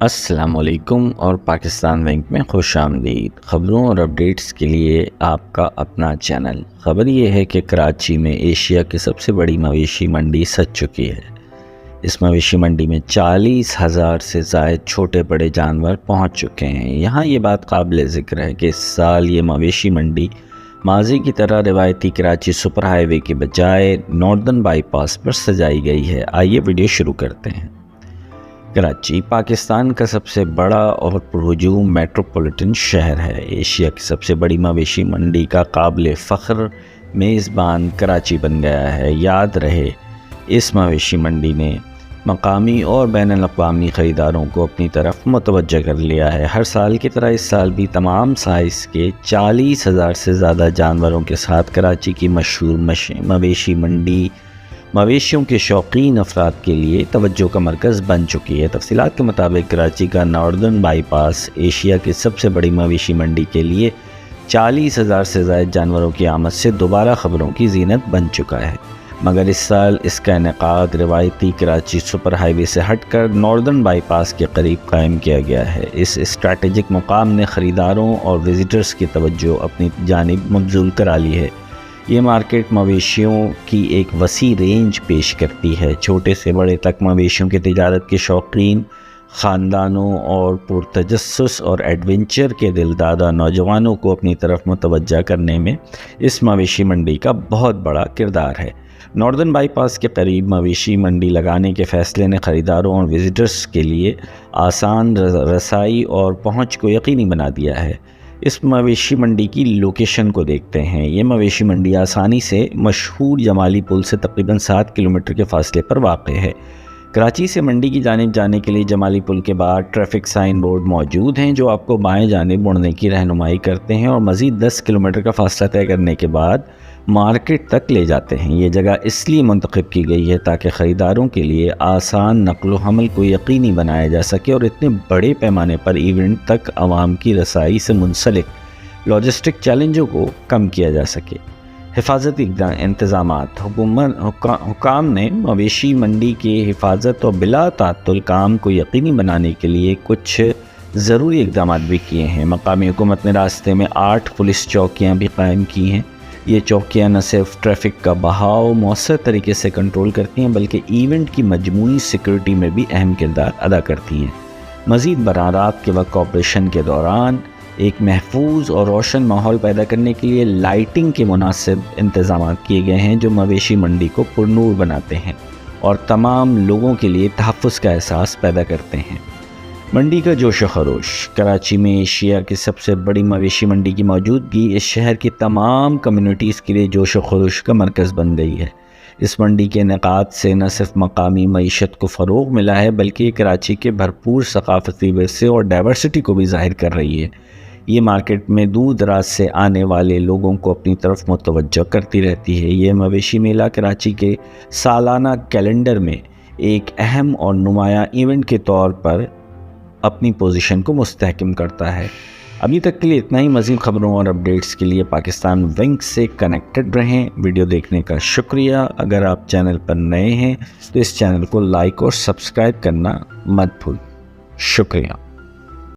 السلام علیکم اور پاکستان وینک میں خوش آمدید۔ خبروں اور اپڈیٹس کے لیے آپ کا اپنا چینل۔ خبر یہ ہے کہ کراچی میں ایشیا کی سب سے بڑی مویشی منڈی سج چکی ہے۔ اس مویشی منڈی میں 40,000 سے زائد چھوٹے بڑے جانور پہنچ چکے ہیں۔ یہاں یہ بات قابل ذکر ہے کہ اس سال یہ مویشی منڈی ماضی کی طرح روایتی کراچی سپر ہائی وے کے بجائے ناردرن بائی پاس پر سجائی گئی ہے۔ آئیے ویڈیو شروع کرتے ہیں۔ کراچی پاکستان کا سب سے بڑا اور پرہجوم میٹروپولیٹن شہر ہے۔ ایشیا کی سب سے بڑی مویشی منڈی کا قابل فخر میزبان کراچی بن گیا ہے۔ یاد رہے، اس مویشی منڈی نے مقامی اور بین الاقوامی خریداروں کو اپنی طرف متوجہ کر لیا ہے۔ ہر سال کی طرح اس سال بھی تمام سائز کے 40,000 سے زیادہ جانوروں کے ساتھ کراچی کی مشہور مویشی منڈی مویشیوں کے شوقین افراد کے لیے توجہ کا مرکز بن چکی ہے۔ تفصیلات کے مطابق کراچی کا ناردرن بائی پاس ایشیا کی سب سے بڑی مویشی منڈی کے لیے 40,000 سے زائد جانوروں کی آمد سے دوبارہ خبروں کی زینت بن چکا ہے، مگر اس سال اس کا انعقاد روایتی کراچی سپر ہائی وے سے ہٹ کر ناردرن بائی پاس کے قریب قائم کیا گیا ہے۔ اس اسٹریٹجک مقام نے خریداروں اور وزٹرز کی توجہ اپنی جانب مبذول کرا لی ہے۔ یہ مارکیٹ مویشیوں کی ایک وسیع رینج پیش کرتی ہے۔ چھوٹے سے بڑے تک مویشیوں کی تجارت کے شوقین، خاندانوں اور پرتجسس اور ایڈونچر کے دلدادہ نوجوانوں کو اپنی طرف متوجہ کرنے میں اس مویشی منڈی کا بہت بڑا کردار ہے۔ ناردرن بائی پاس کے قریب مویشی منڈی لگانے کے فیصلے نے خریداروں اور وزٹرز کے لیے آسان رسائی اور پہنچ کو یقینی بنا دیا ہے۔ اس مویشی منڈی کی لوکیشن کو دیکھتے ہیں۔ یہ مویشی منڈی آسانی سے مشہور جمالی پل سے تقریباً 7 کلومیٹر کے فاصلے پر واقع ہے۔ کراچی سے منڈی کی جانب جانے کے لیے جمالی پل کے بعد ٹریفک سائن بورڈ موجود ہیں جو آپ کو بائیں جانب مڑنے کی رہنمائی کرتے ہیں اور مزید 10 کلومیٹر کا فاصلہ طے کرنے کے بعد مارکیٹ تک لے جاتے ہیں۔ یہ جگہ اس لیے منتخب کی گئی ہے تاکہ خریداروں کے لیے آسان نقل و حمل کو یقینی بنایا جا سکے اور اتنے بڑے پیمانے پر ایونٹ تک عوام کی رسائی سے منسلک لاجسٹک چیلنجوں کو کم کیا جا سکے۔ حفاظتی انتظامات۔ حکام نے مویشی منڈی کی حفاظت اور بلا تعطل کام کو یقینی بنانے کے لیے کچھ ضروری اقدامات بھی کیے ہیں۔ مقامی حکومت نے راستے میں 8 پولیس چوکیاں بھی قائم کی ہیں۔ یہ چوکیاں نہ صرف ٹریفک کا بہاؤ مؤثر طریقے سے کنٹرول کرتی ہیں بلکہ ایونٹ کی مجموعی سیکورٹی میں بھی اہم کردار ادا کرتی ہیں۔ مزید برآں رات کے وقت آپریشن کے دوران ایک محفوظ اور روشن ماحول پیدا کرنے کے لیے لائٹنگ کے مناسب انتظامات کیے گئے ہیں جو مویشی منڈی کو پرنور بناتے ہیں اور تمام لوگوں کے لیے تحفظ کا احساس پیدا کرتے ہیں۔ منڈی کا جوش و خروش۔ کراچی میں ایشیا کی سب سے بڑی مویشی منڈی کی موجودگی اس شہر کی تمام کمیونٹیز کے لیے جوش و خروش کا مرکز بن گئی ہے۔ اس منڈی کے انعقاد سے نہ صرف مقامی معیشت کو فروغ ملا ہے بلکہ یہ کراچی کے بھرپور ثقافتی ورثے اور ڈائیورسٹی کو بھی ظاہر کر رہی ہے۔ یہ مارکیٹ میں دور دراز سے آنے والے لوگوں کو اپنی طرف متوجہ کرتی رہتی ہے۔ یہ مویشی میلہ کراچی کے سالانہ کیلنڈر میں ایک اہم اور نمایاں ایونٹ کے طور پر اپنی پوزیشن کو مستحکم کرتا ہے۔ ابھی تک کے لیے اتنا ہی۔ مزید خبروں اور اپڈیٹس کے لیے پاکستان وینک سے کنیکٹڈ رہیں۔ ویڈیو دیکھنے کا شکریہ۔ اگر آپ چینل پر نئے ہیں تو اس چینل کو لائک اور سبسکرائب کرنا مت بھولیں۔ شکریہ۔